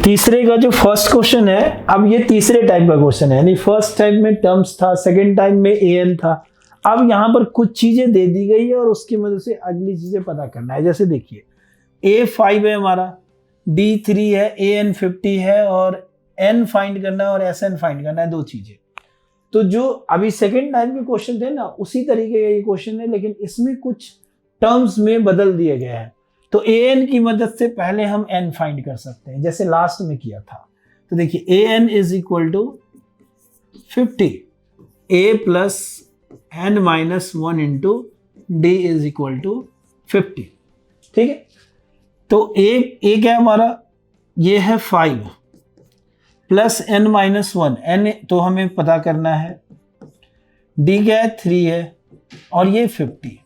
तीसरे का जो फर्स्ट क्वेश्चन है, अब ये तीसरे टाइप का क्वेश्चन है, यानी फर्स्ट टाइप में टर्म्स था, सेकंड टाइप में एन था। अब यहाँ पर कुछ चीजें दे दी गई है और उसकी मदद से अगली चीजें पता करना है। जैसे देखिए A5 है हमारा, D3 है, AN50 है और N फाइंड करना है और SN फाइंड करना है, दो चीजें। तो जो अभी सेकंड टाइप के क्वेश्चन थे ना, उसी तरीके का ये क्वेश्चन है, लेकिन इसमें कुछ टर्म्स में बदल दिए गए हैं। तो AN की मदद से पहले हम N फाइंड कर सकते हैं, जैसे लास्ट में किया था। तो देखिए AN is equal to 50, A plus N-1 into D is equal to 50। ठीक है, तो A क्या है हमारा, ये है 5 प्लस N-1, N तो हमें पता करना है, D क्या है 3 है और ये 50।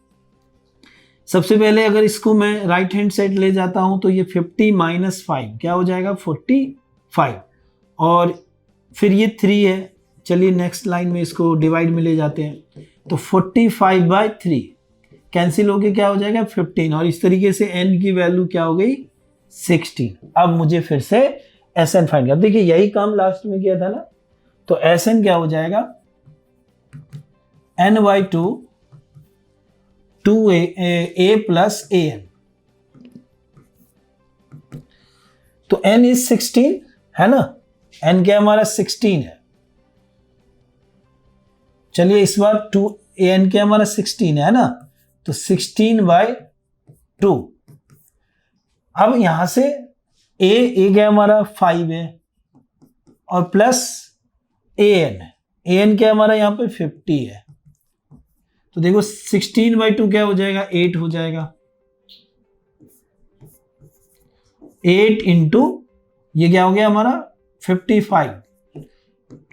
सबसे पहले अगर इसको मैं राइट हैंड साइड ले जाता हूं तो ये 50 माइनस 5 क्या हो जाएगा 45, और फिर ये 3 है। चलिए नेक्स्ट लाइन में इसको डिवाइड में ले जाते हैं, तो 45/3 कैंसिल होके क्या हो जाएगा 15, और इस तरीके से n की वैल्यू क्या हो गई 16। अब मुझे फिर से Sn फाइंड कर, देखिए यही काम लास्ट में किया था ना, तो Sn क्या हो जाएगा n/2 2a प्लस an, तो n इज 16 है ना, n क्या हमारा 16 है। चलिए इस बार 2an क्या हमारा 16 है ना, तो 16/2। अब यहां से a क्या हमारा 5 है और प्लस an क्या हमारा यहां पे 50 है, तो देखो 16/2 क्या हो जाएगा 8 हो जाएगा। 8 इंटू ये क्या हो गया हमारा 55,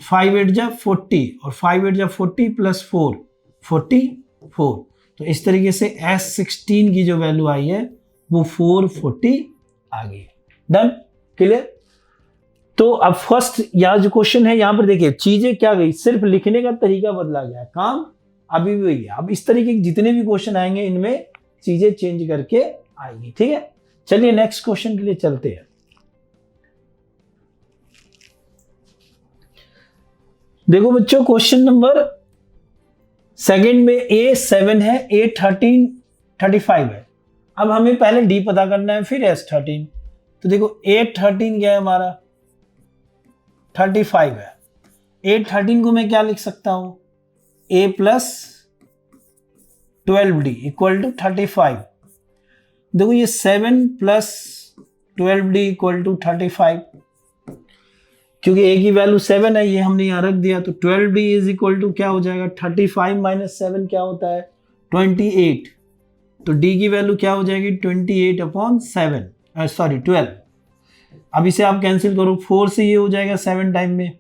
5 8 जा 40 और 5 8 जा 40 प्लस 4 44। तो इस तरीके से S16 की जो वैल्यू आई है वो 440 आ गई। Done, clear. तो अब फर्स्ट यहाँ जो क्वेश्चन है, यहाँ पर देखिए चीजें क्या गई, सिर्फ लिखने का तरीका बदला गया, काम अभी भी वही है। अब इस तरीके के जितने भी क्वेश्चन आएंगे इनमें चीजें चेंज करके आएंगी। ठीक है, चलिए नेक्स्ट क्वेश्चन के लिए चलते हैं। देखो बच्चों, क्वेश्चन नंबर सेकंड में A7 है, A13 35 है। अब हमें पहले D पता करना है, फिर S13। तो देखो A13 क्या है हमारा 35 है। A13 को मैं क्या लिख सकता हूं, A plus 12D equal to 35। देखो ये 7 प्लस 12D इक्वल टू 35, क्योंकि A की वैल्यू 7 है, ये हमने यहां रख दिया। तो 12D इज इक्वल टू क्या हो जाएगा 35 माइनस 7 क्या होता है 28। तो D की वैल्यू क्या हो जाएगी 28/7, सॉरी 12। अब इसे आप कैंसिल करो, 4 से ये हो जाएगा 7 टाइम में,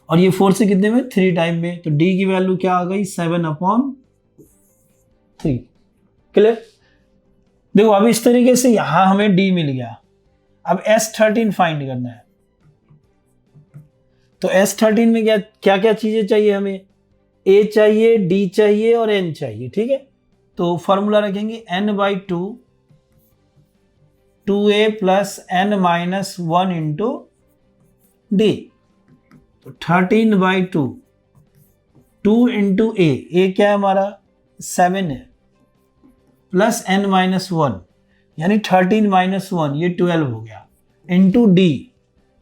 और ये 4 से कितने में 3 टाइम में। तो D की वैल्यू क्या आ गई 7/3। क्लियर। देखो अब इस तरीके से यहां हमें D मिल गया। अब S13 फाइंड करना है, तो S13 में क्या क्या चीजें चाहिए हमें, A चाहिए, D चाहिए और N चाहिए। ठीक है, तो फॉर्मूला रखेंगे n/2 2a plus N-1 into D। तो 13/2 2 इंटू A क्या है हमारा 7 है, प्लस N-1 यानी 13 - 1 ये 12 हो गया, इंटू D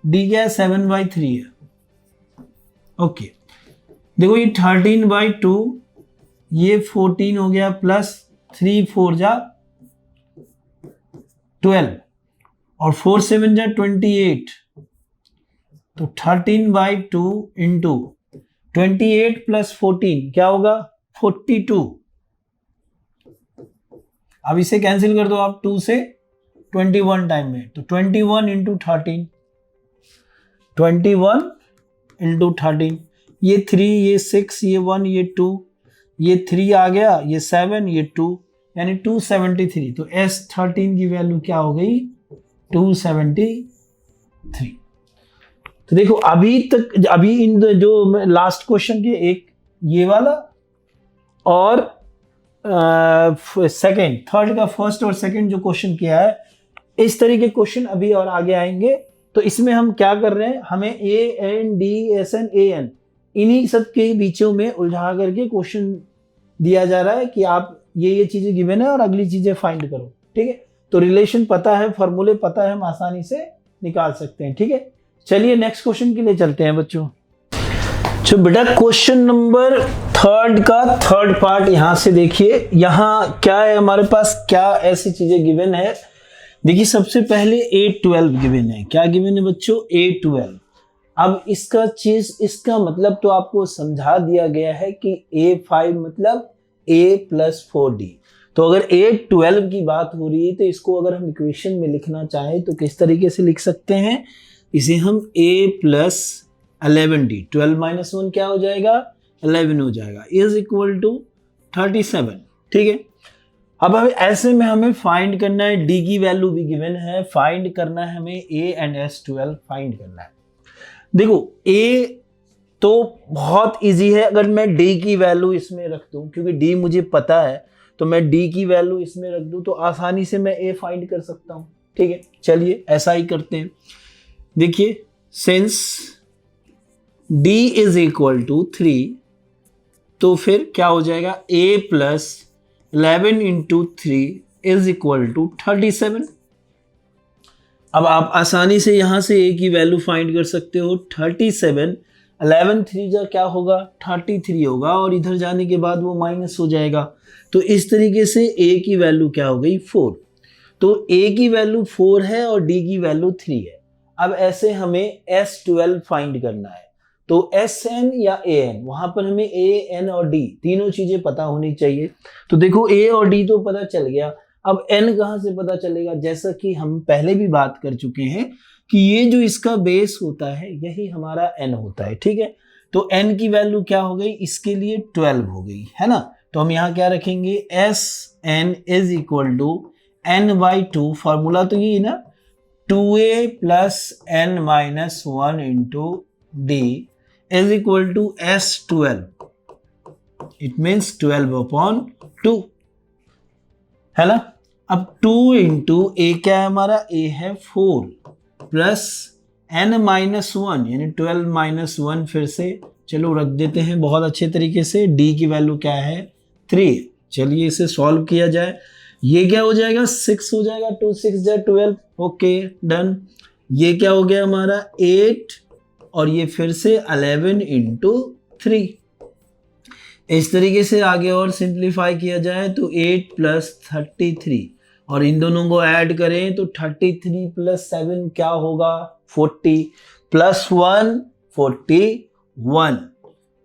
क्या है 7/3 है। ओके, देखो ये 13/2 ये 14 हो गया, प्लस 3 4 जा 12 और 4 7 जा 28। तो 13/2 इंटू 28 प्लस 14 क्या होगा 42। अब इसे कैंसिल कर दो आप 2 से 21 टाइम में, तो 21 इंटू 13, 21 इंटू 13, ये 3 ये 6 ये 1 ये 2 ये 3 आ गया, ये 7 ये 2 यानी 273। तो S13 की वैल्यू क्या हो गई 273। तो देखो अभी इन जो लास्ट क्वेश्चन के एक ये वाला और सेकंड थर्ड का फर्स्ट और सेकंड जो क्वेश्चन किया है इस तरीके क्वेश्चन अभी और आगे आएंगे। तो इसमें हम क्या कर रहे हैं, हमें A N D S N A N इन्हीं सब के बीचों में उलझा करके क्वेश्चन दिया जा रहा है कि आप ये चीजें गिवन है और अगली चीजें फाइंड करो। ठीक है, तो रिलेशन पता है, फॉर्मूले पता है, हम आसानी से निकाल सकते हैं। ठीक है, चलिए नेक्स्ट क्वेश्चन के लिए चलते हैं बच्चों। तो बेटा क्वेश्चन नंबर 3 का थर्ड पार्ट यहां से देखिए, यहां क्या है हमारे पास, क्या ऐसी चीजें गिवन है। देखिए सबसे पहले A12 गिवन है। क्या गिवन है बच्चों, A12। अब इसका मतलब तो आपको समझा दिया गया है कि A5 मतलब A+4D। तो अगर A12 की बात हो रही है तो इसको अगर हम इक्वेशन में लिखना चाहें तो किस तरीके से लिख सकते हैं, इसे हम A+11D, 12 - 1 क्या हो जाएगा, 11 हो जाएगा, इज इक्वल टू 37। ठीक है, अब हमें ऐसे में हमें फाइंड करना है, डी की वैल्यू भी गिवन है, फाइंड करना है हमें A एंड S12 फाइंड करना है। देखो A तो बहुत इजी है, अगर मैं D की वैल्यू इसमें रख दूं, क्योंकि D मुझे पता है, तो मैं D की वैल्यू इसमें रख दूं तो आसानी से मैं A फाइंड कर सकता हूं। ठीक है, चलिए ऐसा ही करते हैं। देखिए since D is equal to 3, तो फिर क्या हो जाएगा, A+11 × 3 इज इक्वल टू 37। अब आप आसानी से यहां से A की वैल्यू फाइंड कर सकते हो। 37, 11 3 जा क्या होगा, 33 होगा, और इधर जाने के बाद वो माइनस हो जाएगा। तो इस तरीके से A की वैल्यू क्या हो गई, 4। तो A की वैल्यू 4 है और D की वैल्यू 3 है। अब ऐसे हमें S12 फाइंड करना है, तो SN या AN, वहां पर हमें A, N और D तीनों चीजें पता होनी चाहिए। तो देखो A और D तो पता चल गया, अब N कहां से पता चलेगा, जैसा कि हम पहले भी बात कर चुके हैं कि ये जो इसका बेस होता है यही हमारा N होता है। ठीक है, तो N की वैल्यू क्या हो गई, इसके लिए 12 हो गई है ना। तो हम यहाँ क्या रखेंगे, SN is equal to N/2, formula तो यही ना, 2A + N - 1 × D is equal to S12. It means 12/2 है ना। अब 2 × A क्या है हमारा, A है 4 प्लस N - 1 यानी 12 - 1, फिर से चलो रख देते हैं बहुत अच्छे तरीके से। D की वैल्यू क्या है, 3। चलिए इसे सॉल्व किया जाए, ये क्या हो जाएगा, 6 हो जाएगा, 2 6 जा 12। Okay done. ये क्या हो गया हमारा 8, और ये फिर से 11 × 3। इस तरीके से आगे और सिंप्लीफाई किया जाए तो 8 + 33, और इन दोनों को ऐड करें तो 33 + 7 क्या होगा, 40 + 1 41,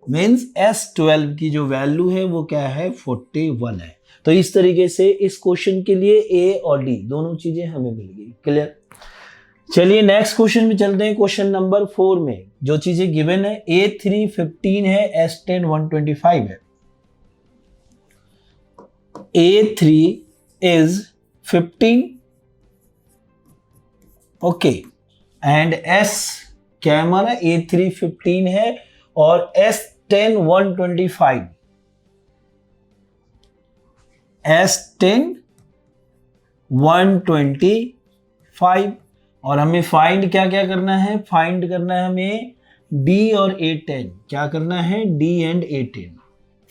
मीन्स S12 की जो वैल्यू है वो क्या है, 41 है। तो इस तरीके से इस क्वेश्चन के लिए A और D दोनों चीजें हमें मिल गई। क्लियर। चलिए नेक्स्ट क्वेश्चन में चलते हैं। क्वेश्चन नंबर 4 में जो चीजें गिवन है, A3 15 है, S10 125 है। A3 is 15, okay, and S क्या हमारा, A3 15 है और S10 125, S10 125, और हमें फाइंड क्या क्या करना है, फाइंड करना है हमें D और A10। क्या करना है, D and A10,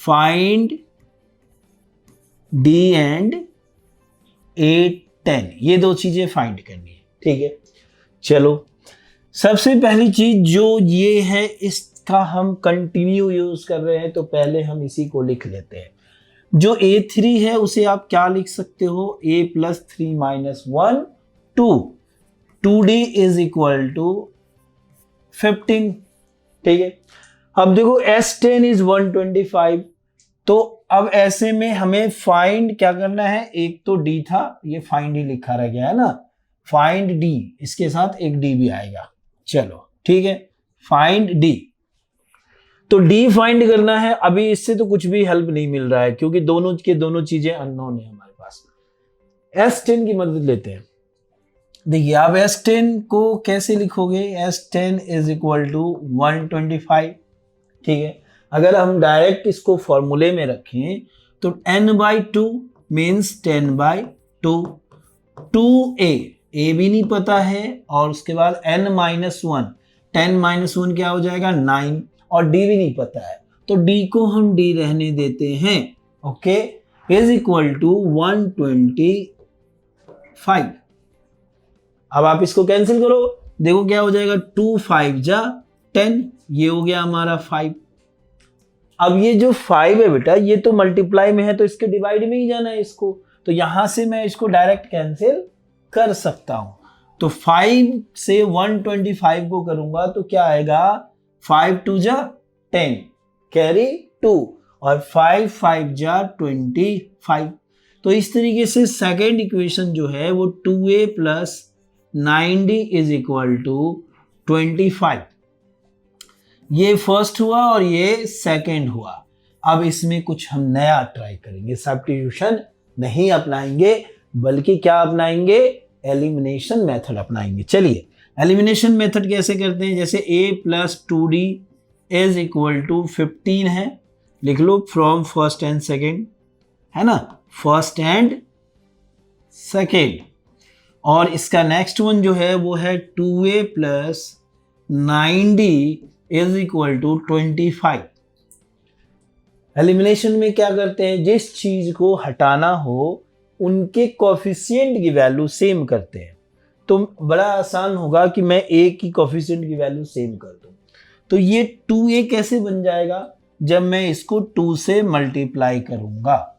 find D and A10, ये दो चीजें फाइंड करनी है। ठीक है, चलो सबसे पहली चीज जो ये है, इसका हम कंटिन्यू यूज कर रहे हैं, तो पहले हम इसी को लिख लेते हैं। जो A3 है उसे आप क्या लिख सकते हो, A + 3 - 1 2, 2D is equal to 15। ठीक है, अब देखो S10 इज 125, तो अब ऐसे में हमें फाइंड क्या करना है, एक तो D था, ये फाइंड ही लिखा रह गया है ना, फाइंड D, इसके साथ एक D भी आएगा। चलो ठीक है, फाइंड D, तो D फाइंड करना है। अभी इससे तो कुछ भी हेल्प नहीं मिल रहा है, क्योंकि दोनों के दोनों चीजें अननोन है हमारे पास। S10 की मदद लेते हैं। देखिए आप S10 को कैसे लिखोगे, S10 इज इक्वल टू 125। ठीक है, अगर हम डायरेक्ट इसको फॉर्मूले में रखें तो N/2 मीन्स 10/2, 2A ए भी नहीं पता है, और उसके बाद n minus one, 10 minus one क्या हो जाएगा 9, और डी भी नहीं पता है, तो डी को हम डी रहने देते हैं। Okay, is equal to 125। अब आप इसको कैंसिल करो, देखो क्या हो जाएगा, 2 5 जा 10, ये हो गया हमारा 5। अब ये जो 5 है बेटा, ये तो मल्टीप्लाई में है तो इसके डिवाइड में ही जाना है इसको, तो यहां से मैं इसको डायरेक्ट कैंसिल कर सकता हूं। तो 5 से 125 को करूंगा तो क्या आएगा, 5 2 जा 10, कैरी 2, और 5 5 जा 25। तो इस तरीके से सेकेंड इक्वेशन जो है वो 2a plus 9d is equal to 25। ये फर्स्ट हुआ और ये सेकेंड हुआ। अब इसमें कुछ हम नया ट्राई करेंगे, सब्स्टिट्यूशन नहीं अपनाएंगे बल्कि क्या अपनाएंगे, एलिमिनेशन मेथड अपनाएंगे। चलिए एलिमिनेशन मेथड कैसे करते हैं, जैसे a plus 2d is equal to 15 है, लिख लो फ्रॉम फर्स्ट एंड सेकेंड, है ना, फर्स्ट एंड सेकेंड। और इसका नेक्स्ट वन जो है वो है 2a plus 9d is equal to 25। Elimination में क्या करते हैं, जिस चीज को हटाना हो उनके कोफिशिएंट की वैल्यू सेम करते हैं, तो बड़ा आसान होगा कि मैं a की कोफिशिएंट की वैल्यू सेम कर दूं। तो ये 2a कैसे बन जाएगा, जब मैं इसको 2 से मल्टीप्लाई करूंगा,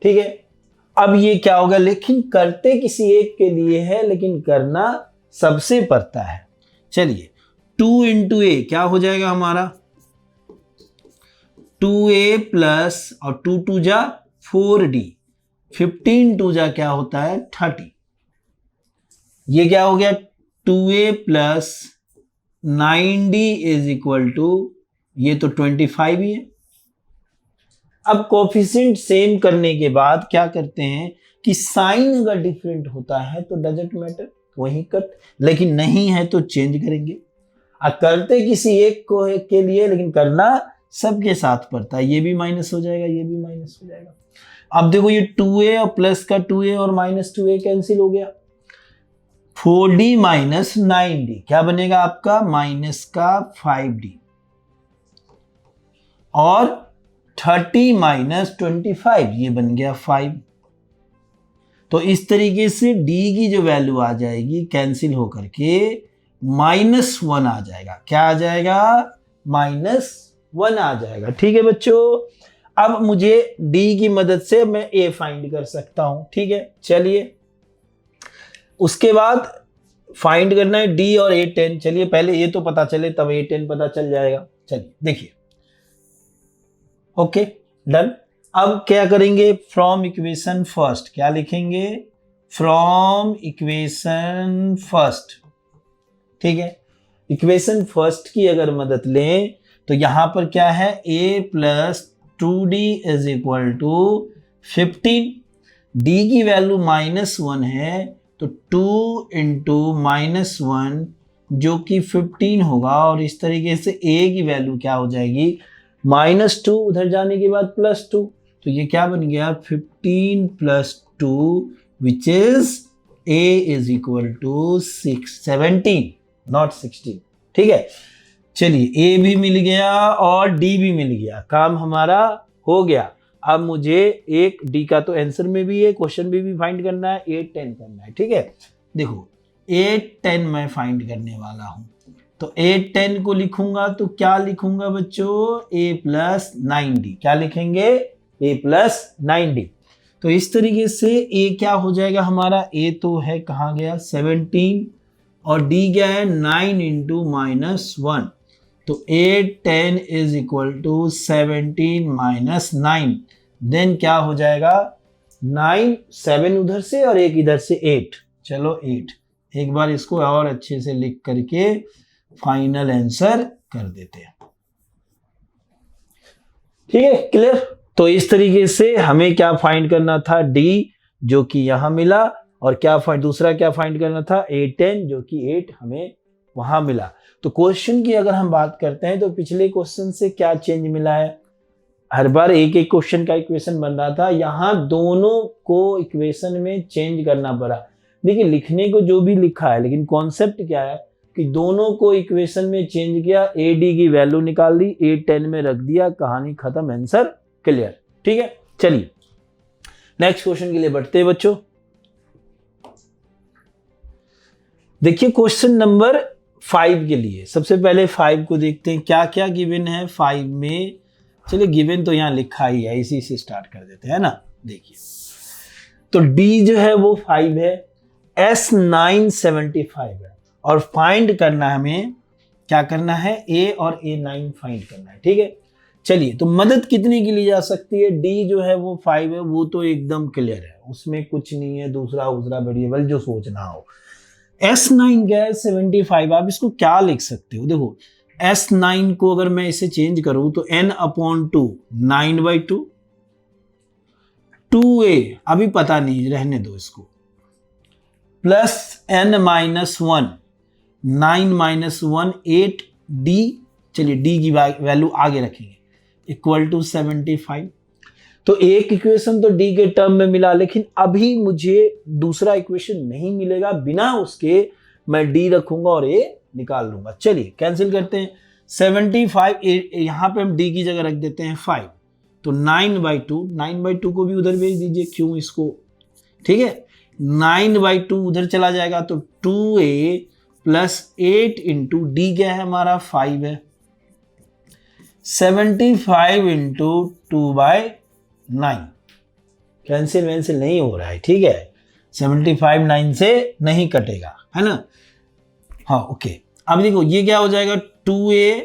ठीक है। अब ये क्या होगा, लेकिन करते किसी एक के लिए है लेकिन करना सबसे पड़ता है। चलिए 2 इंटू ए क्या हो जाएगा हमारा, 2a प्लस और 2 2 जा 4d, 15 2 जा क्या होता है 30। ये क्या हो गया 2a plus 9d is equal to, ये तो 25 ही है। अब कोफिशिएंट सेम करने के बाद क्या करते हैं कि साइन अगर डिफरेंट होता है तो डजंट मैटर, वहीं कट, लेकिन नहीं है तो चेंज करेंगे। करते किसी एक को के लिए लेकिन करना सबके साथ पड़ता है, ये भी माइनस हो जाएगा, ये भी माइनस हो जाएगा। अब देखो ये 2a और प्लस का 2a और माइनस 2a कैंसिल हो गया, 4d माइनस 9d क्या बनेगा आपका, माइनस का 5d, और 30 माइनस 25 ये बन गया 5। तो इस तरीके से d की जो वैल्यू आ जाएगी कैंसिल होकर के -1 आ जाएगा। क्या आ जाएगा, -1 आ जाएगा। ठीक है बच्चों, अब मुझे d की मदद से मैं a फाइंड कर सकता हूं। ठीक है, चलिए उसके बाद फाइंड करना है d और a10। चलिए पहले ये तो पता चले तब a10 पता चल जाएगा। चलिए देखिए, ओके डन। अब क्या करेंगे, फ्रॉम इक्वेशन फर्स्ट, क्या लिखेंगे, फ्रॉम इक्वेशन फर्स्ट। ठीक है, इक्वेशन फर्स्ट की अगर मदद लें तो यहां पर क्या है, a plus 2d is equal to 15, d की वैल्यू -1 है तो 2 इंटू -1 जो कि 15 होगा, और इस तरीके से a की वैल्यू क्या हो जाएगी, -2, उधर जाने के बाद +2, तो ये क्या बन गया 15 + 2 which is a is equal to 17 not 16। ठीक है, चलिए a भी मिल गया और d भी मिल गया, काम हमारा हो गया। अब मुझे एक d का तो आंसर में भी है, क्वेश्चन में भी फाइंड करना है, 8 10 करना है। ठीक है, देखो 8 10 मैं फाइंड करने वाला हूं, तो 8 10 को लिखूंगा तो क्या लिखूंगा बच्चों, a प्लस 9d, क्या लिखेंगे, a प्लस 9d। तो इस तरीके से a क्या हो जाएगा हमारा, a तो है कहाँ गया 17, और d क्या है 9 इंटू -1, तो 8 10 is equal to 17 minus 9, then क्या हो जाएगा 9, 7 उधर से और एक इधर से 8, चलो 8। एक बार इसको और अच्छे से लिख करके फाइनल आंसर कर देते हैं। ठीक है, क्लियर। तो इस तरीके से हमें क्या फाइंड करना था, d जो कि यहां मिला, और क्या दूसरा क्या फाइंड करना था, 8 10 जो कि 8 हमें वहां मिला। तो क्वेश्चन की अगर हम बात करते हैं तो पिछले क्वेश्चन से क्या चेंज मिला है, हर बार एक एक क्वेश्चन का इक्वेशन बन रहा था, यहां दोनों को इक्वेशन में चेंज करना पड़ा। देखिए लिखने को जो भी लिखा है, लेकिन कॉन्सेप्ट क्या है कि दोनों को इक्वेशन में चेंज किया, ए डी की वैल्यू निकाल दी, ए 10 में रख दिया, कहानी खत्म, आंसर क्लियर। ठीक है, चलिए नेक्स्ट क्वेश्चन के लिए बढ़ते हैं बच्चों। देखिए क्वेश्चन नंबर 5 के लिए सबसे पहले 5 को देखते हैं क्या क्या गिवन है 5 में। चलिए गिवन तो यहां लिखा ही है, इसी से स्टार्ट कर देते हैं ना। देखिए तो डी जो है वो 5 है, एस 975 है, और फाइंड करना है हमें, क्या करना है, ए और ए 9 फाइंड करना है। ठीक है, चलिए तो मदद कितने की ली जा सकती है, डी जो है वो 5 है, वो तो एकदम क्लियर है, उसमें कुछ नहीं है दूसरा वेरिएबल जो सोचना हो। S9 क्या है 75, आप इसको क्या लिख सकते हो, देखो S9 को अगर मैं इसे चेंज करूं तो n/2 9/2, 2a अभी पता नहीं, रहने दो इसको, प्लस n-1 9-1 8d, चलिए d की वैल्यू आगे रखेंगे, इक्वल टू 75। तो एक इक्वेशन तो डी के टर्म में मिला, लेकिन अभी मुझे दूसरा इक्वेशन नहीं मिलेगा, बिना उसके मैं डी रखूंगा और ए निकाल लूंगा। चलिए कैंसिल करते हैं, 75 यहां पे हम डी की जगह रख देते हैं 5, तो 9/2 को भी उधर भेज दीजिए, क्यों इसको, ठीक है, 9/2 उधर चला जाएगा तो 2a प्लस 8 इंटू डी क्या है हमारा 5 है, 75 इंटू 2/9, कैंसिल वैंसिल नहीं हो रहा है, ठीक है, 75 9 से नहीं कटेगा, है ना। हाँ ओके, अब देखो ये क्या हो जाएगा, 2a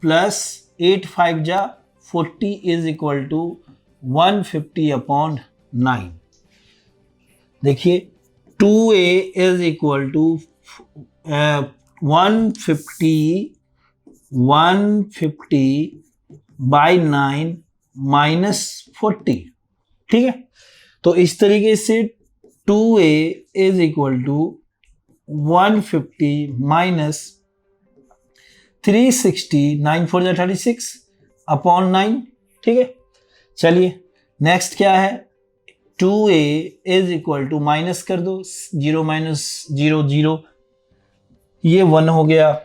प्लस 8 5 जा 40 इज इक्वल टू 150/9। देखिए 2a is equal to 150/9 minus 40, ठीक है। तो इस तरीके से 2a is equal to 150 minus 360, 9 4 36/9, ठीक है। चलिए नेक्स्ट क्या है, 2a is equal to, minus कर दो, 0 माइनस 0 0, ये 1 हो गया,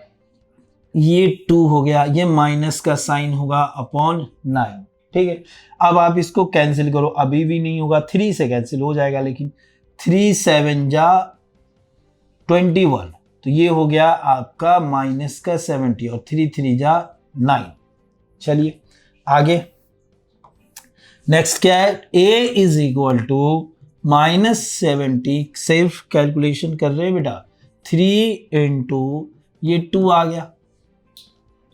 ये 2 हो गया, ये माइनस का साइन होगा /9, ठीक है। अब आप इसको कैंसिल करो, अभी भी नहीं होगा, 3 से कैंसिल हो जाएगा, लेकिन 3 7 जा 21, तो ये हो गया आपका माइनस का 70, और 3 3 जा 9। चलिए आगे नेक्स्ट क्या है, a is equal to -70, self calculation कर रहे हैं बेटा, 3 इंटू ये 2 आ गया,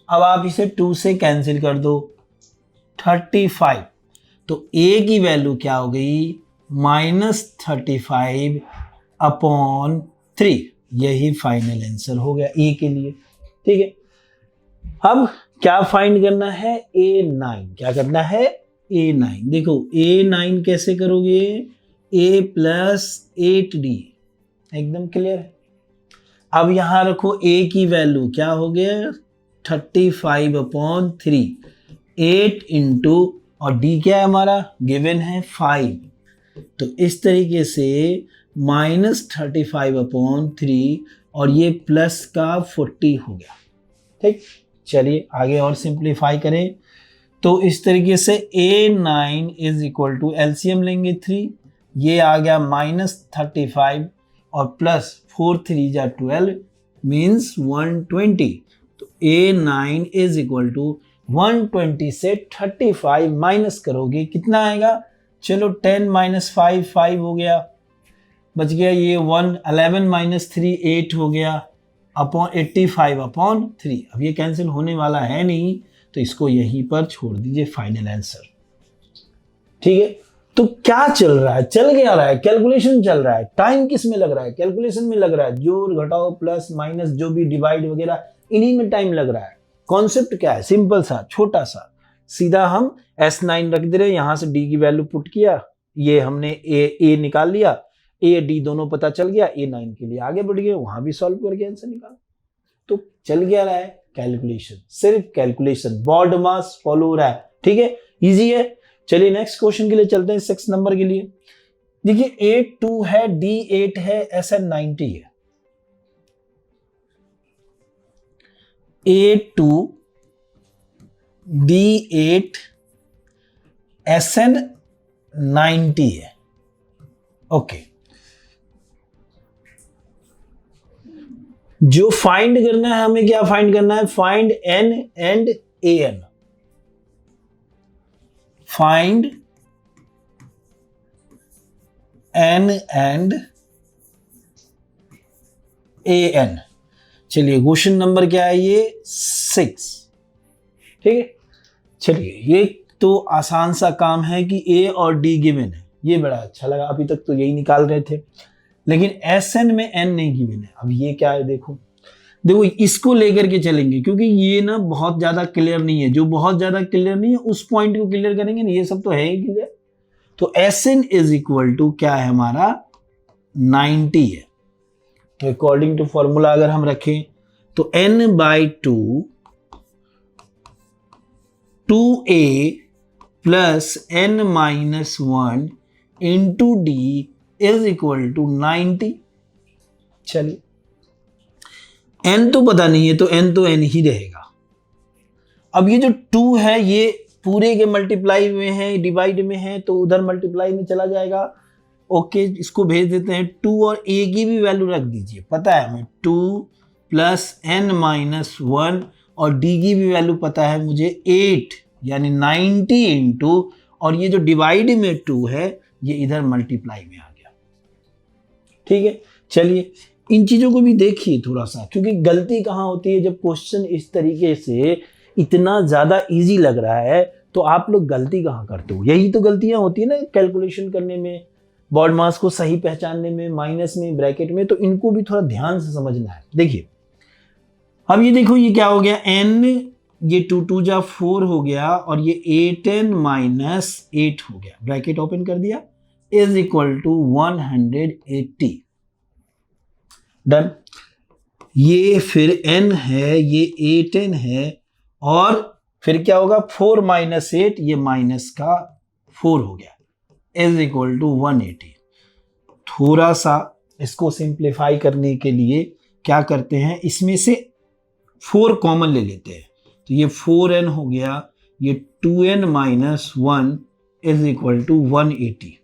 अब आप इसे 2 से कैंसिल कर दो, 35, तो a की वैल्यू क्या हो गई, -35/3, यही फाइनल आंसर हो गया a के लिए, ठीक है। अब क्या फाइंड करना है, a9, क्या करना है, a9, देखो a9 कैसे करोगे, a प्लस 8d, एकदम क्लियर है। अब यहां रखो a की वैल्यू क्या हो गया, 35/3, 8 इंटू, और d क्या है हमारा, गिवन है 5, तो इस तरीके से -35/3 और ये प्लस का 40 हो गया, ठीक। चलिए आगे और सिंप्लीफाई करें, तो इस तरीके से a9 is equal to, LCM लेंगे 3, ये आ गया -35 और प्लस 4 3 जा 12 मीन्स 120, तो a9 इज इक्वल टू 120 से 35 माइनस करोगे कितना आएगा, चलो 10 - 5 5 हो गया, बच गया ये 1, 11 - 3 8 हो गया, /85/3। अब ये कैंसिल होने वाला है नहीं, तो इसको यहीं पर छोड़ दीजिए, फाइनल आंसर, ठीक है। तो क्या चल रहा है, चल क्या रहा है, कैलकुलेशन चल रहा है, टाइम किस में लग रहा है, कैलकुलेशन में लग रहा है, जोड़ घटाओ प्लस माइनस जो भी डिवाइड वगैरह, इन्हीं में टाइम लग रहा है। कॉन्सेप्ट क्या है, सिंपल सा छोटा सा, सीधा हम S9 रख दे रहे, यहां से D की वैल्यू पुट किया, ये हमने A निकाल लिया, A D दोनों पता चल गया, A9 के लिए आगे बढ़ गए, वहां भी सॉल्व करके आंसर निकाल, तो चल गया रहा है कैलकुलेशन, सिर्फ कैलकुलेशन, बॉड मास फॉलो हो रहा है, ठीक है, इजी है। चलिए नेक्स्ट क्वेश्चन के लिए चलते हैं, 6 नंबर के लिए। देखिए A2 है, D8 है, SN90 है। A2 D8 SN90 है। ओके, जो फाइंड करना है हमें, क्या फाइंड करना है? Find N and AN। Find N and AN। चलिए क्वेश्चन नंबर क्या है? ये 6। ठीक है, चलिए ये तो आसान सा काम है कि A और D गिवन है, ये बड़ा अच्छा लगा। अभी तक तो यही निकाल रहे थे, लेकिन SN में N नहीं गिवन है। अब ये क्या है? देखो देखो, इसको लेकर के चलेंगे, क्योंकि ये ना बहुत ज्यादा क्लियर नहीं है। जो बहुत ज्यादा क्लियर नहीं है उस पॉइंट को क्लियर करेंगे ना, ये सब तो है ही क्लियर। तो SN इज इक्वल टू क्या है हमारा? 90 है। तो अकॉर्डिंग टू फॉर्मूला अगर हम रखें तो N/2 2A plus N-1 into D is equal to 90। चलिए, N तो पता नहीं है, तो N तो N ही रहेगा। अब ये जो 2 है ये पूरे के मल्टीप्लाई में है, डिवाइड में है, तो उधर मल्टीप्लाई में चला जाएगा। ओके, इसको भेज देते हैं। 2 और A की भी वैल्यू रख दीजिए, पता है हमें 2 प्लस N-1 और D की भी वैल्यू पता है मुझे 8, यानी 90 इंटू, और ये जो डिवाइड में 2 है ये इधर मल्टीप्लाई में आ गया। ठीक है, चलिए इन चीजों को भी देखिए थोड़ा सा, क्योंकि गलती कहाँ होती है? जब क्वेश्चन इस तरीके से इतना ज्यादा इजी लग रहा है तो आप लोग गलती कहाँ करते हो? यही तो गलतियां होती है ना कैलकुलेशन करने में, बॉड मास को सही पहचानने में, माइनस में, ब्रैकेट में। तो इनको भी थोड़ा ध्यान से समझना है। देखिए अब ये देखो, ये क्या हो गया? N, ये 2 जा 4 हो गया, और ये 8N माइनस 8 हो गया, ब्रैकेट ओपन कर दिया, इज इक्वल टू 180। डन। ये फिर N है, ये 8N है, और फिर क्या होगा? 4 माइनस 8, ये माइनस का 4 हो गया, इज इक्वल टू 180। थोड़ा सा इसको सिंप्लीफाई करने के लिए क्या करते हैं, इसमें से 4 कॉमन ले लेते हैं, तो ये 4N हो गया, ये 2N minus 1 is equal to 180।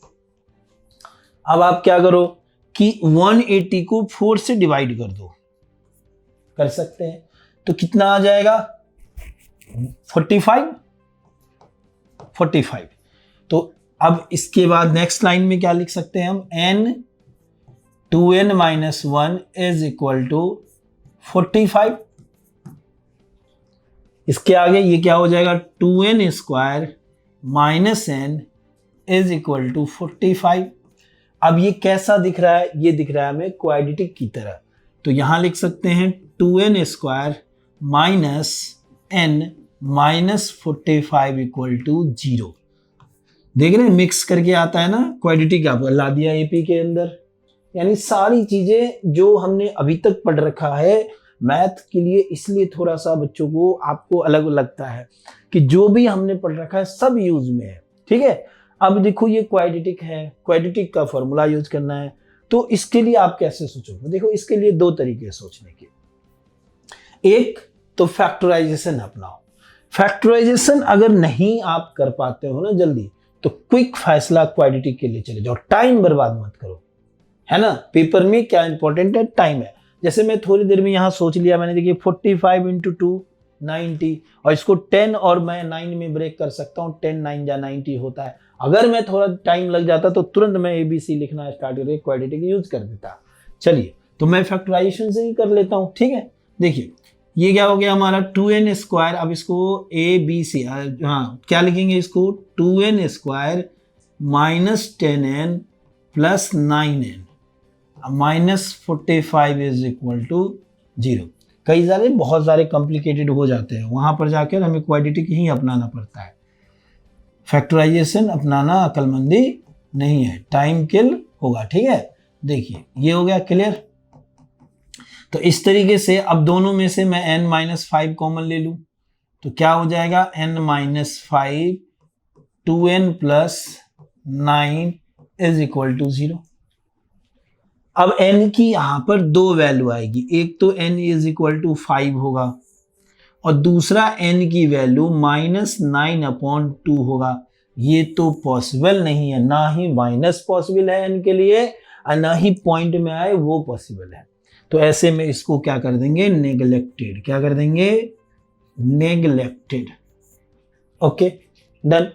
अब आप क्या करो कि 180 को 4 से डिवाइड कर दो, कर सकते हैं, तो कितना आ जाएगा? 45। तो अब इसके बाद नेक्स्ट लाइन में क्या लिख सकते हैं हम? N 2N minus 1 is equal to 45। इसके आगे ये क्या हो जाएगा? 2N square minus N is equal to 45। अब ये कैसा दिख रहा है? ये दिख रहा है हमें क्वाड्रेटिक की तरह, तो यहां लिख सकते हैं 2N square minus N minus 45 equal to 0। देख रहे हैं, मिक्स करके आता है ना क्वाड्रेटिक, आप ला दिया AP के अंदर। यानी सारी चीजें जो हमने अभी तक पढ़ रखा है मैथ के लिए, इसलिए थोड़ा सा बच्चों को आपको अलग लगता है कि जो भी हमने पढ़ रखा है सब यूज में है। ठीक है, अब देखो ये क्वाड्रेटिक है, क्वाड्रेटिक का फॉर्मूला यूज करना है, तो इसके लिए आप कैसे सोचोगे? देखो इसके लिए 2 तरीके सोचने के। एक तो फैक्टराइजेशन अपनाओ। फैक्टराइजेशन अगर नहीं आप कर पाते हो ना जल्दी, तो क्विक फैसला क्वाड्रेटिक के लिए चले जाओ, टाइम बर्बाद मत करो, है ना। पेपर में क्या इंपॉर्टेंट है? टाइम है। जैसे मैं थोड़ी देर में यहां सोच लिया मैंने, देखिए 45 इंटू 2 90, और इसको 10 और मैं 9 में ब्रेक कर सकता हूँ, 10 9 जा 90 होता है। अगर मैं थोड़ा टाइम लग जाता तो तुरंत मैं ABC लिखना स्टार्ट करके क्वाड्रेटिक यूज कर देता। चलिए, तो मैं फैक्टराइजेशन से ही कर लेता हूँ। ठीक है, देखिए ये क्या हो गया हमारा? 2N square. अब इसको ABC, हाँ क्या लिखेंगे इसको? 2N square minus 10N plus 9N minus 45 is equal to 0। कई सारे बहुत सारे कॉम्प्लिकेटेड हो जाते हैं, वहां पर जाकर हमें क्वाड्रेटिक ही अपनाना पड़ता है। फैक्टराइजेशन अपनाना अक्लमंदी नहीं है, टाइम किल होगा। ठीक है, देखिए ये हो गया क्लियर। तो इस तरीके से अब दोनों में से मैं N-5 कॉमन ले लूं, तो क्या हो जाएगा? N-5 2N plus 9 is equal to 0। अब n की यहां पर दो वैल्यू आएगी, एक तो n इज इक्वल टू 5 होगा और दूसरा n की वैल्यू -9/2 होगा। ये तो पॉसिबल नहीं है, ना ही माइनस पॉसिबल है n के लिए और ना ही पॉइंट में आए वो पॉसिबल है। तो ऐसे में इसको क्या कर देंगे, नेग्लेक्टेड। क्या कर देंगे, नेग्लेक्टेड। Okay done.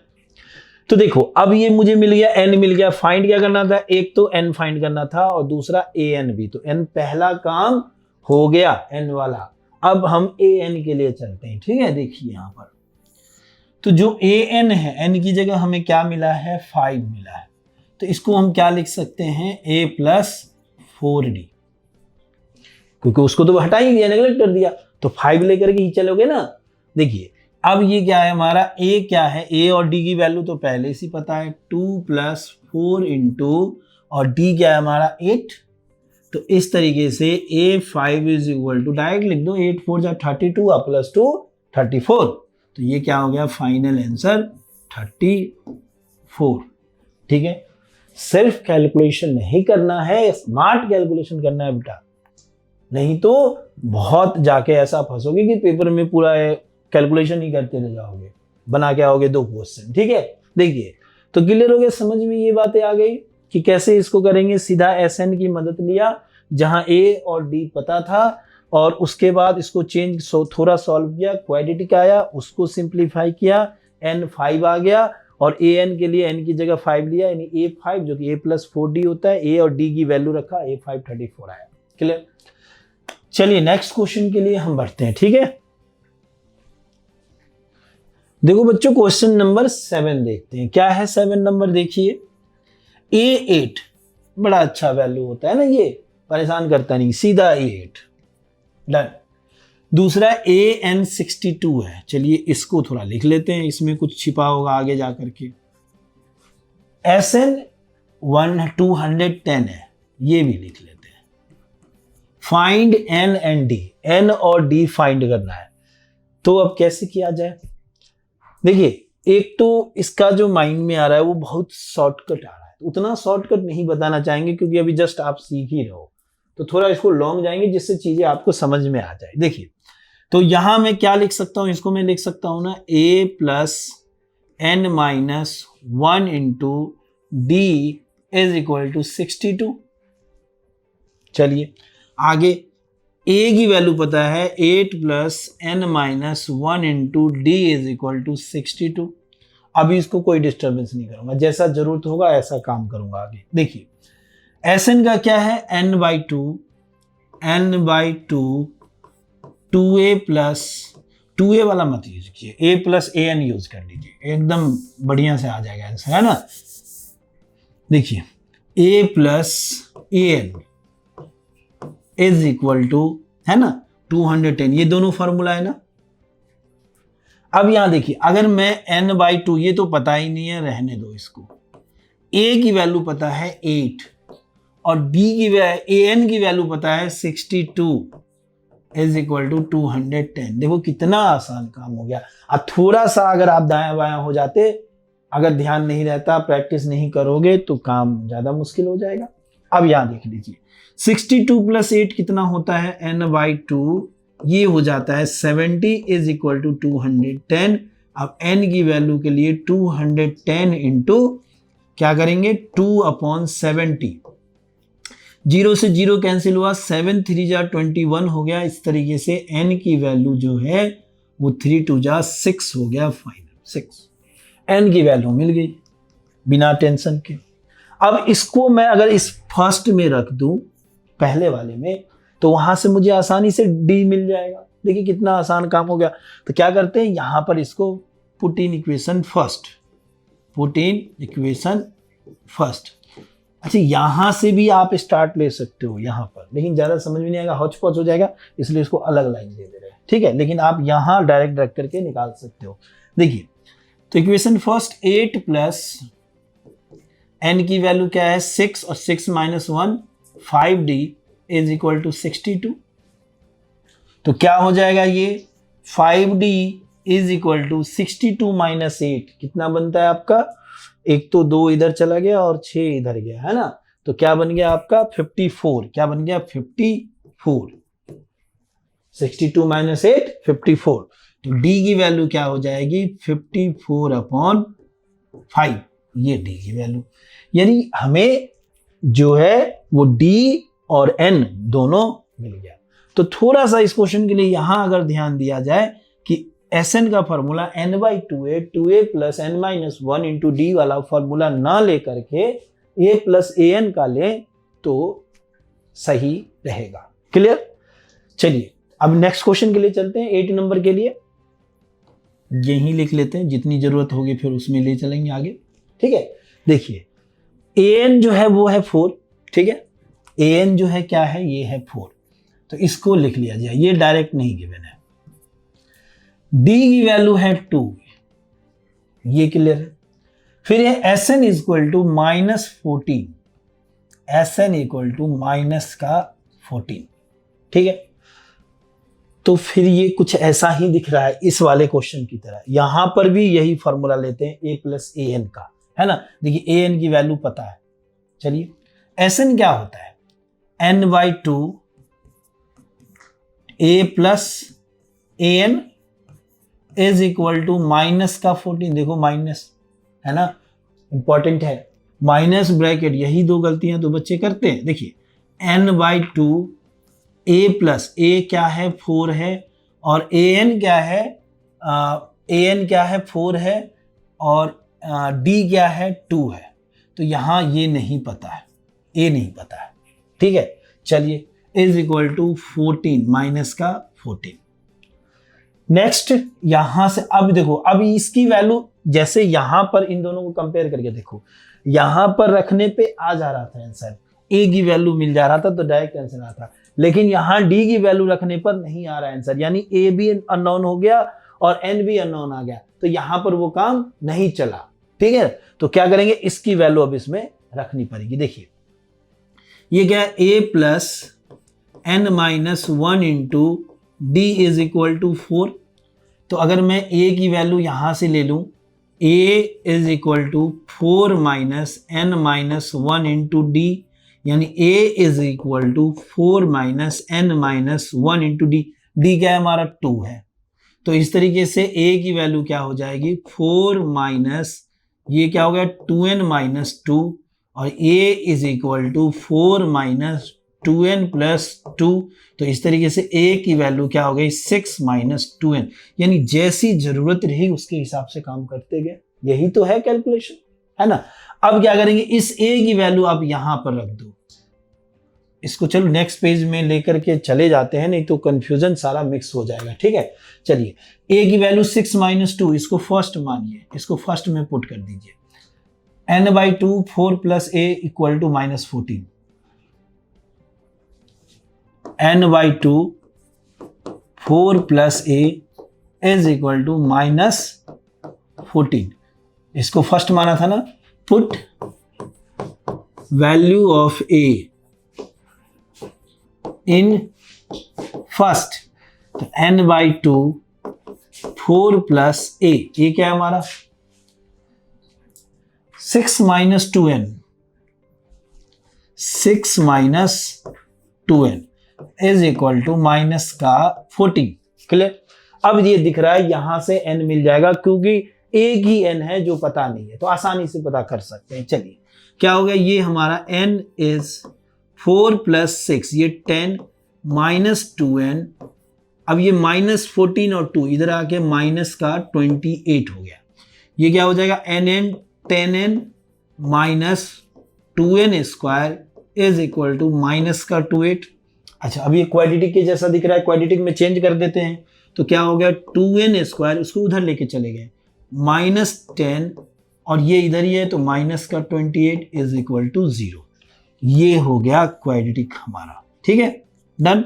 तो देखो अब ये मुझे मिल गया, n मिल गया, फाइंड क्या करना था, एक तो n फाइंड करना था और दूसरा an भी। तो n पहला काम हो गया, n वाला। अब हम an के लिए चलते हैं, ठीक है। देखिए यहां पर तो जो an है, n की जगह हमें क्या मिला है, 5 मिला है। तो इसको हम क्या लिख सकते हैं, a + 4d, क्योंकि उसको तो हटा ही दिया, नेगलेक्ट कर दिया, तो 5 लेकर के ही चलोगे ना। देखिए अब ये क्या है हमारा, a क्या है, a और d की वैल्यू तो पहले से पता है, 2 + 4 इंटू और d क्या है हमारा 8। तो इस तरीके से a5 is equal to, direct लिख दो, 8 4 जा 32 और +2 34। तो ये क्या हो गया, फाइनल आंसर 34। ठीक है, सेल्फ कैलकुलेशन नहीं करना है, स्मार्ट कैलकुलेशन करना है बेटा, नहीं तो बहुत जाके ऐसा फंसोगे कि पेपर में पूरा कैलकुलेशन ही करते रह जाओगे, बना के आओगे 2 क्वेश्चन। ठीक है, देखिए तो क्लियर हो गया, समझ में ये बातें आ गई कि कैसे इसको करेंगे। सीधा SN की मदद लिया, जहां A और D पता था और उसके बाद इसको चेंज थोड़ा सॉल्व किया, क्वाड्रेटिक आया, उसको सिंप्लीफाई किया, n 5 आ गया और an के लिए n की जगह 5 लिया, यानी a5 जो कि a + 4d होता है, a और d की वैल्यू रखा, a5 34 आया। क्लियर। चलिए नेक्स्ट क्वेश्चन के लिए हम बढ़ते हैं। ठीक है, देखो बच्चों क्वेश्चन नंबर 7 देखते हैं। क्या है 7 नंबर, देखिए a8 बड़ा अच्छा वैल्यू होता है ना, ये परेशान करता नहीं, सीधा a8 डन। दूसरा an62 है, चलिए इसको थोड़ा लिख लेते हैं, इसमें कुछ छिपा होगा आगे जाकर के। SN 210 है, ये भी लिख लेते हैं। Find n and d, n और d फाइंड करना है। तो अब कैसे किया जाए, देखिए एक तो इसका जो माइंड में आ रहा है वो बहुत शॉर्टकट आ रहा है, उतना शॉर्टकट नहीं बताना चाहेंगे क्योंकि अभी जस्ट आप सीख ही रहे हो, तो थोड़ा इसको लॉन्ग जाएंगे जिससे चीजें आपको समझ में आ जाए। देखिए तो यहां मैं क्या लिख सकता हूं, इसको मैं लिख सकता हूं ना, a + n - 1 into d is equal to 62। चलिए आगे, a की वैल्यू पता है 8 + n - 1 into d is equal to 62। अभी इसको कोई डिस्टर्बेंस नहीं करूंगा, जैसा जरूरत होगा ऐसा काम करूंगा आगे। देखिए Sn का क्या है, n/2 2a + 2a वाला मत यूज कीजिए, a + an यूज कर लीजिए, एकदम बढ़िया से आ जाएगा आंसर, है ना। देखिए a + an is equal to, है ना, 210, ये दोनों फॉर्मूला है ना। अब यहां देखिए अगर मैं n/2, ये तो पता ही नहीं है, रहने दो इसको। a की वैल्यू पता है 8 और b की an की वैल्यू पता है 62 इज इक्वल टू 210। देखो कितना आसान काम हो गया। अब थोड़ा सा अगर आप दायां बायां हो जाते, अगर ध्यान नहीं रहता, प्रैक्टिस नहीं करोगे तो काम ज्यादा मुश्किल हो जाएगा। अब यहां देख लीजिए 62 + 8 कितना होता है, n/2, ये हो जाता है 70 इज इक्वल टू 210। अब n की वैल्यू के लिए 210 इंटू क्या करेंगे, 2/70, 0 से 0 कैंसिल हुआ, 7 3 जा 21 हो गया। इस तरीके से n की वैल्यू जो है वो 3 2 जा 6 हो गया, फाइनल 6 n की वैल्यू मिल गई बिना टेंशन के। अब इसको मैं अगर इस फर्स्ट में रख दूं, पहले वाले में, तो वहां से मुझे आसानी से d मिल जाएगा। देखिए कितना आसान काम हो गया। तो क्या करते हैं, यहां पर इसको put in equation first, put in equation first. अच्छा यहां से भी आप स्टार्ट ले सकते हो यहां पर, लेकिन ज्यादा समझ में नहीं आएगा, हौच पौच हो जाएगा, इसलिए इसको अलग लाइन दे रहे हैं। ठीक है, लेकिन आप यहां डायरेक्ट रख करके निकाल सकते हो। देखिए तो इक्वेशन फर्स्ट, 8 + n की वैल्यू क्या है 6 और 6 - 1 5d इज इक्वल टू 62। तो क्या हो जाएगा ये 5d इज इक्वल टू 62 - 8 कितना बनता है आपका एक तो 2 इधर चला गया और 6 इधर गया, है ना। तो क्या बन गया आपका 54, क्या बन गया 54, 62 माइनस 8 54। तो डी की वैल्यू क्या हो जाएगी 54/5, ये डी की वैल्यू। यानी हमें जो है वो डी और एन दोनों मिल गया। तो थोड़ा सा इस क्वेश्चन के लिए यहां अगर ध्यान दिया जाए कि एस एन का formula n/2a 2a plus n minus 1 into D वाला फॉर्मूला ना लेकर के a प्लस ए एन का ले तो सही रहेगा। क्लियर। चलिए अब नेक्स्ट क्वेश्चन के लिए चलते हैं। 8 नंबर के लिए यही लिख लेते हैं, जितनी जरूरत होगी फिर उसमें ले चलेंगे आगे। ठीक है, देखिए ए एन जो है वो है 4, ठीक है। ए एन जो है क्या है, ये है 4, तो इसको लिख लिया जाए, ये डायरेक्ट नहीं गिवन है। डी की वैल्यू है 2, ये क्लियर है। फिर है S N equal to -14, S N equal to -14, ठीक है। तो फिर ये कुछ ऐसा ही दिख रहा है इस वाले क्वेश्चन की तरह। यहां पर भी यही फॉर्मूला लेते हैं ए प्लस ए एन का, है ना। देखिए ए एन की वैल्यू पता है। चलिए एस एन क्या होता है, n/2 a plus A N is equal to -14, देखो माइनस है ना, इंपॉर्टेंट है, माइनस ब्रैकेट। यही दो गलतियां तो बच्चे करते हैं। देखिए n/2 a प्लस a क्या है 4 है, और ए एन क्या है, ए एन क्या है 4 है, और डी क्या है 2 है। तो यहां ये नहीं पता है, ए नहीं पता है, ठीक है। चलिए इज इक्वल टू 14 माइनस का 14। नेक्स्ट यहां से अब देखो, अब इसकी वैल्यू जैसे यहां पर इन दोनों को कंपेयर करके देखो, यहां पर रखने पे आ जा रहा था आंसर, ए की वैल्यू मिल जा रहा था तो डायरेक्ट आंसर आता था। लेकिन यहां डी की वैल्यू रखने पर नहीं आ रहा आंसर, यानी ए भी अननोन हो गया और एन भी अननोन आ गया, तो यहां पर वो काम नहीं चला, ठीक है। तो क्या करेंगे, इसकी वैल्यू अब इसमें रखनी पड़ेगी। देखिए ये क्या है, a प्लस n minus 1 into D is equal to 4। तो अगर मैं a की वैल्यू यहां से ले लूं, a is equal to 4 minus n minus 1 into D, यानी a is equal to 4 minus n minus 1 into D. D क्या है हमारा 2 है, तो इस तरीके से a की वैल्यू क्या हो जाएगी 4 माइनस, ये क्या हो गया 2n माइनस 2, और a is equal to 4 minus 2n plus 2। तो इस तरीके से a की वैल्यू क्या हो गई 6 माइनस 2n, यानी जैसी जरूरत रही उसके हिसाब से काम करते गए। यही तो है कैलकुलेशन, है ना। अब क्या करेंगे, इस a की वैल्यू आप यहां पर रख दो, इसको चलो नेक्स्ट पेज में लेकर के चले जाते हैं, नहीं तो कंफ्यूजन सारा मिक्स हो जाएगा, ठीक है। चलिए a की वैल्यू 6 माइनस 2, इसको फर्स्ट मानिए, इसको फर्स्ट में पुट कर दीजिए। n/2 4 plus a equal to -14, n/2 4 plus a is equal to -14। इसको फर्स्ट माना था ना, put value of a in first, तो n/2 4 प्लस a, ये क्या है हमारा 6 minus 2n, 6 minus 2n is equal to minus का 14। क्लियर। अब ये दिख रहा है यहां से n मिल जाएगा, क्योंकि एक ही n है जो पता नहीं है, तो आसानी से पता कर सकते हैं। चलिए क्या हो गया, ये हमारा n इज 4 प्लस 6, ये 10 माइनस 2n, अब ये -14 और 2 इधर आके माइनस का 28 हो गया। ये क्या हो जाएगा nn 10n minus 2n square is equal to minus का 28। अच्छा अब ये क्वाड्रेटिक के जैसा दिख रहा है, क्वाड्रेटिक में चेंज कर देते हैं, तो क्या हो गया 2n स्क्वायर, उसको उधर लेके चले गए -10, और ये इधर ही है तो माइनस का 28 इज इक्वल टू 0। ये हो गया क्वाड्रेटिक हमारा, ठीक है, डन,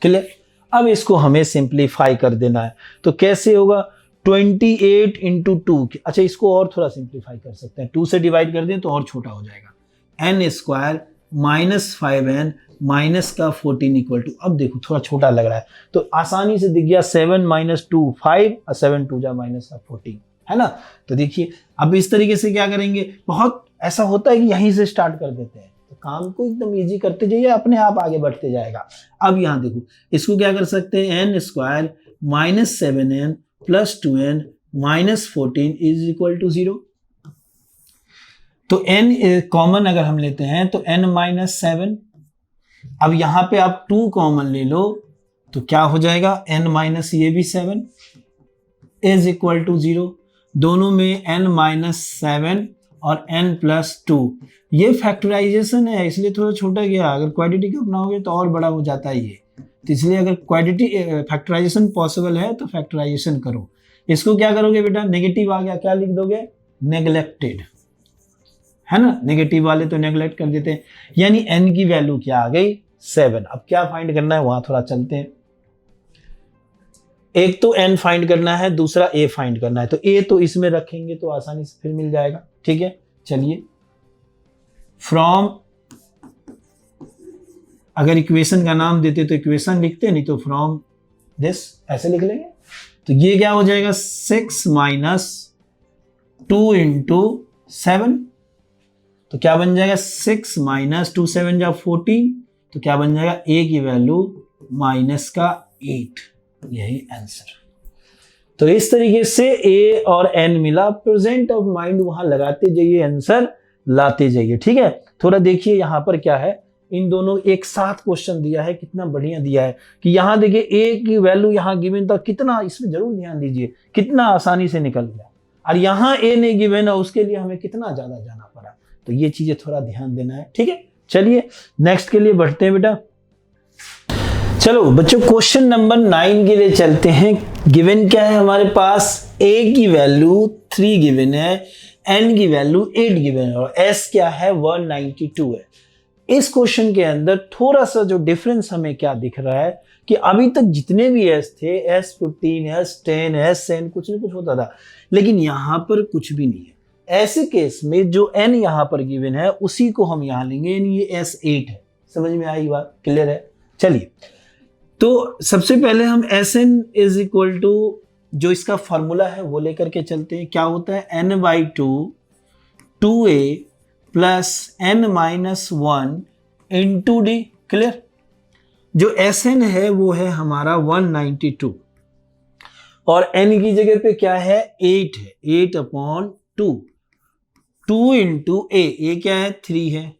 क्लियर। अब इसको हमें सिंप्लीफाई कर देना है, तो कैसे होगा 28 इंटू 2। अच्छा इसको और थोड़ा सिंप्लीफाई कर सकते हैं, 2 से डिवाइड कर दें तो और छोटा हो जाएगा, n square minus 5n minus का 14 इक्वल टू, अब देखो थोड़ा छोटा लग रहा है तो आसानी से दिख गया 7 माइनस 2 5 और 7 2 जा माइनस का 14, है ना। तो देखिए अब इस तरीके से क्या करेंगे, बहुत ऐसा होता है कि यहीं से स्टार्ट कर देते हैं, तो काम को एकदम इजी करते जाइए, अपने आप आगे बढ़ते जाएगा। अब यहाँ देखो इसको क्या कर सकते हैं, N square minus 7n plus 2n minus 14 is equal to 0। तो n कॉमन अगर हम लेते हैं तो n माइनस 7, अब यहां पे आप 2 कॉमन ले लो तो क्या हो जाएगा, n माइनस ये भी 7 इज इक्वल टू 0। दोनों में n माइनस 7 और n प्लस 2, ये फैक्टराइजेशन है इसलिए थोड़ा छोटा गया, अगर क्वाड्रेटिक का अपनाओगे तो और बड़ा हो जाता है ये, तो इसलिए अगर क्वाड्रेटिक फैक्टराइजेशन पॉसिबल है तो फैक्टराइजेशन करो। इसको क्या करोगे बेटा, नेगेटिव आ गया, क्या लिख दोगे, नेग्लेक्टेड, है ना, नेगेटिव वाले तो नेग्लेक्ट कर देते हैं, यानी n की वैल्यू क्या आ गई 7। अब क्या फाइंड करना है वहां थोड़ा चलते हैं, एक तो n फाइंड करना है, दूसरा a फाइंड करना है, तो a तो इसमें रखेंगे तो आसानी से फिर मिल जाएगा, ठीक है। चलिए फ्रॉम, अगर इक्वेशन का नाम देते तो इक्वेशन लिखते, नहीं तो फ्रॉम दिस ऐसे लिख लेंगे। तो ये क्या हो जाएगा 6 माइनस 2 इंटू 7, तो क्या बन जाएगा 6 माइनस 2 7 जा 14, तो क्या बन जाएगा a की वैल्यू माइनस का 8, यही आंसर। तो इस तरीके से a और n मिला, प्रेजेंट ऑफ माइंड वहां लगाते जाइए, आंसर लाते जाइए, ठीक है। थोड़ा देखिए यहां पर क्या है, इन दोनों एक साथ क्वेश्चन दिया है, कितना बढ़िया दिया है कि यहां देखिए a की वैल्यू यहां गिवन था, कितना इसमें जरूर ध्यान दीजिए, कितना आसानी से निकल गया, और यहां a नहीं गिवन है उसके लिए हमें कितना ज्यादा जाना पड़ा, तो ये चीजें थोड़ा ध्यान देना है, ठीक है। चलिए नेक्स्ट के लिए बढ़ते हैं बेटा। चलो बच्चों क्वेश्चन नंबर 9 के लिए चलते हैं। गिवन क्या है हमारे पास, a की वैल्यू 3 गिवन है, n की वैल्यू 8 गिवन है और s क्या है 192 है। इस क्वेश्चन के अंदर थोड़ा सा जो डिफरेंस हमें क्या दिख रहा है कि अभी तक जितने भी s थे, S15 S10 S7 कुछ न कुछ होता था, लेकिन यहां पर कुछ भी नहीं है। ऐसे केस में जो n यहां पर गिवन है उसी को हम यहां लेंगे, यानी ये S8 है। समझ में आई बात, क्लियर है। चलिए तो सबसे पहले हम Sn इज इक्वल टू जो इसका फॉर्मूला है वो लेकर के चलते हैं। क्या होता है, n/2 2a plus n minus 1 into D, clear. जो Sn है वो है हमारा 192 और n की जगह पे क्या है 8 है, 8/2, 2 इंटू a क्या है 3 है,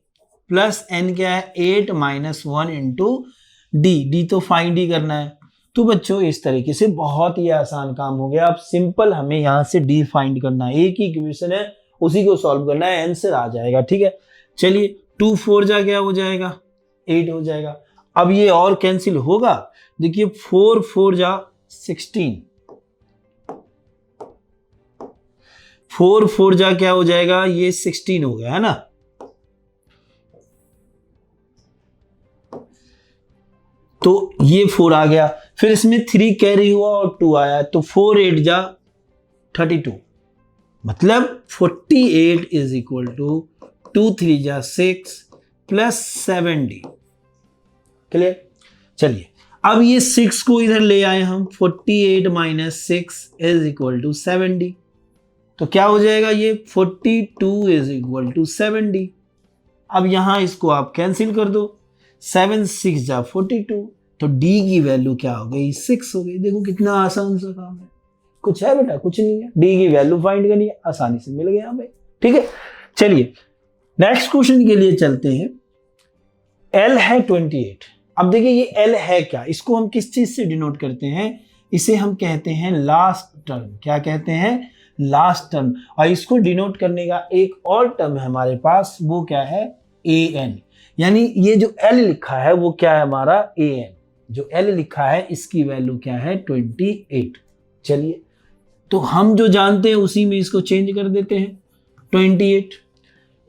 प्लस n क्या है 8 माइनस 1 इंटू डी तो फाइंड ही करना है। तो बच्चों इस तरीके से बहुत ही आसान काम हो गया। अब सिंपल हमें यहां से डी फाइंड करना है, एक ही इक्वेशन है उसी को सॉल्व करना है, आंसर आ जाएगा, ठीक है। चलिए 2 4 जा क्या हो जाएगा 8 हो जाएगा। अब ये और कैंसिल होगा, देखिए 4 4 जा 16, 4 4 जा क्या हो जाएगा, ये 16 हो गया है ना। तो ये 4 आ गया, फिर इसमें 3 कैरी हुआ और 2 आया, तो 4 8 जा 32, मतलब 48 इज इक्वल टू 2 3 जा 6 प्लस 7d, क्लियर। चलिए अब ये 6 को इधर ले आए हम, 48 minus 6 is equal to 7d, तो क्या हो जाएगा ये 42 इज इक्वल टू 7d। अब यहां इसको आप कैंसिल कर दो, 7 6 जा 42, तो d की वैल्यू क्या हो गई 6 हो गई। देखो कितना आसान सा काम है, कुछ है बेटा, कुछ नहीं है, d की वैल्यू फाइंड करनी है, आसानी से मिल गया भाई, ठीक है। चलिए नेक्स्ट क्वेश्चन के लिए चलते हैं। l है 28। अब देखिए ये l है क्या, इसको हम किस चीज से डिनोट करते हैं, इसे हम कहते हैं लास्ट टर्म। क्या कहते हैं, लास्ट टर्म। और इसको डिनोट करने का एक और टर्म है हमारे पास, वो क्या है an, यानी ये जो l लिखा है वो क्या है हमारा an, जो l लिखा है इसकी वैल्यू क्या है 28। चलिए तो हम जो जानते हैं उसी में इसको चेंज कर देते हैं 28।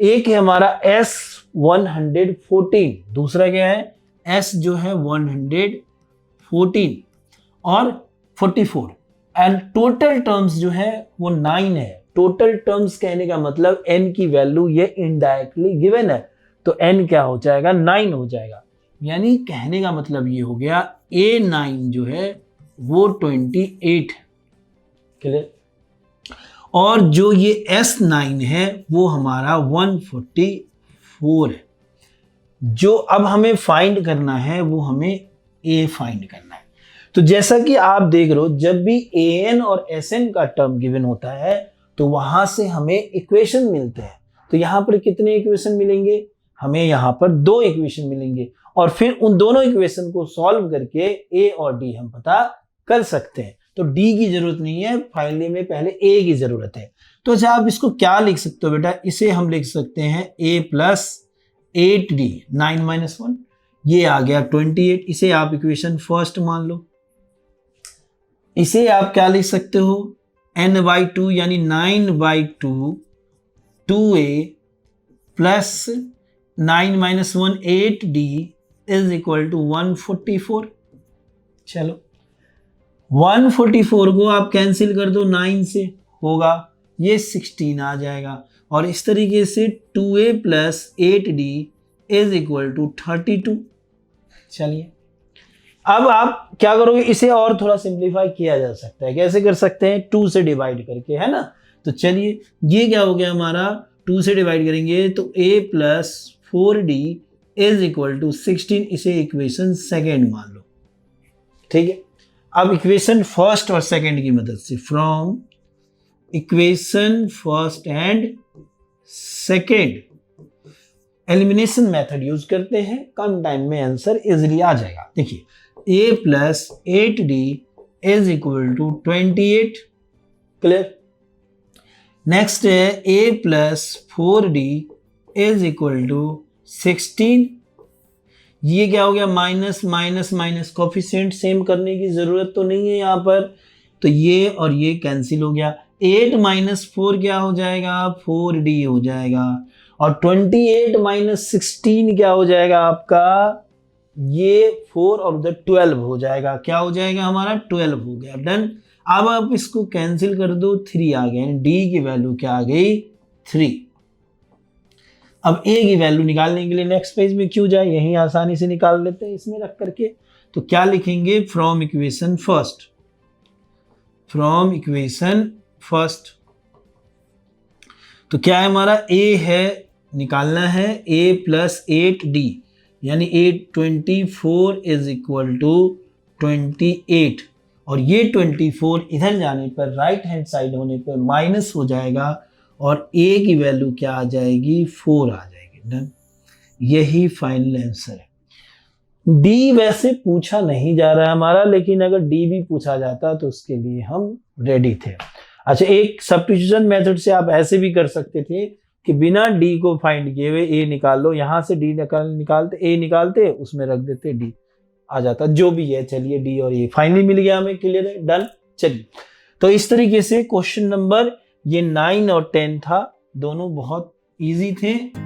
एक है हमारा S114, दूसरा क्या है S जो है 114 और 44, एंड टोटल टर्म्स जो है वो 9 है। टोटल टर्म्स कहने का मतलब n की वैल्यू ये इनडायरेक्टली गिवन है, तो n क्या हो जाएगा 9 हो जाएगा। यानी कहने का मतलब ये हो गया A9 जो है वो 28, क्लियर। और जो ये S9 है वो हमारा 144 है। जो अब हमें फाइंड करना है वो हमें A फाइंड करना है। तो जैसा कि आप देख रहे हो, जब भी AN और SN का टर्म गिवन होता है तो वहां से हमें इक्वेशन मिलते हैं। तो यहां पर कितने इक्वेशन मिलेंगे? हमें यहां पर 2 इक्वेशन मिलेंगे और फिर उन दोनों इक्वेशन को सॉल्व करके A और D हम पता कर सकते हैं। तो D की जरूरत नहीं है, फाइनली में पहले A की जरूरत है। तो अच्छा, आप इसको क्या लिख सकते हो बेटा? इसे हम लिख सकते हैं A प्लस 8D, 9 माइनस 1, ये आ गया 28। इसे आप इक्वेशन फर्स्ट मान लो। इसे आप क्या लिख सकते हो? n/2 यानी 9/2 2a plus 9 minus 1 8d is equal to 144। चलो 144 को आप कैंसिल कर दो 9 से, होगा ये 16 आ जाएगा। और इस तरीके से 2a plus 8d is equal to 32। चलिए अब आप क्या करोगे? इसे और थोड़ा सिंप्लीफाई किया जा सकता है। कैसे कर सकते हैं? 2 से डिवाइड करके, है ना। तो चलिए ये क्या हो गया हमारा, 2 से डिवाइड करेंगे तो a plus 4d is equal to 16। इसे इक्वेशन सेकेंड मान लो, ठीक है। अब इक्वेशन फर्स्ट और सेकेंड की मदद से, from equation first and second elimination method use करते हैं, कम टाइम में आंसर इजिली आ जाएगा। देखिए a plus 8d is equal to 28, clear. Next है a plus 4d is equal to 16। ये क्या हो गया? Minus minus minus, coefficient same करने की जरूरत तो नहीं है यहाँ पर, तो ये और ये कैंसिल हो गया। 8 माइनस 4 क्या हो जाएगा? 4d हो जाएगा। और 28 माइनस 16 क्या हो जाएगा आपका? ये 4 और उधर 12 हो जाएगा। क्या हो जाएगा हमारा? 12 हो गया, डन। अब आप इसको कैंसिल कर दो, 3 आ गए। डी की वैल्यू क्या आ गई? 3। अब ए की वैल्यू निकालने के लिए नेक्स्ट पेज में क्यों जाए, यहीं आसानी से निकाल लेते हैं इसमें रख करके। तो क्या लिखेंगे? From equation first, from equation first. तो क्या है हमारा? ए है, निकालना है a प्लस 8d यानी 824 इज इक्वल टू 28। और ये 24 इधर जाने पर राइट हैंड साइड होने पर माइनस हो जाएगा और a की वैल्यू क्या आ जाएगी? 4 आ जाएगी, डन। यही फाइनल आंसर है। डी वैसे पूछा नहीं जा रहा है हमारा, लेकिन अगर डी भी पूछा जाता तो उसके लिए हम रेडी थे। अच्छा, एक सब्स्टिट्यूशन मेथड से आप ऐसे भी कर सकते थे कि बिना d को फाइंड किए हुए a निकाल लो, यहां से d निकालते a निकालते, उसमें रख देते d आ जाता, जो भी है। चलिए d और a फाइनली मिल गया हमें, क्लियर है, डन। चलिए तो इस तरीके से क्वेश्चन नंबर ये 9 और 10 था, दोनों बहुत इजी थे।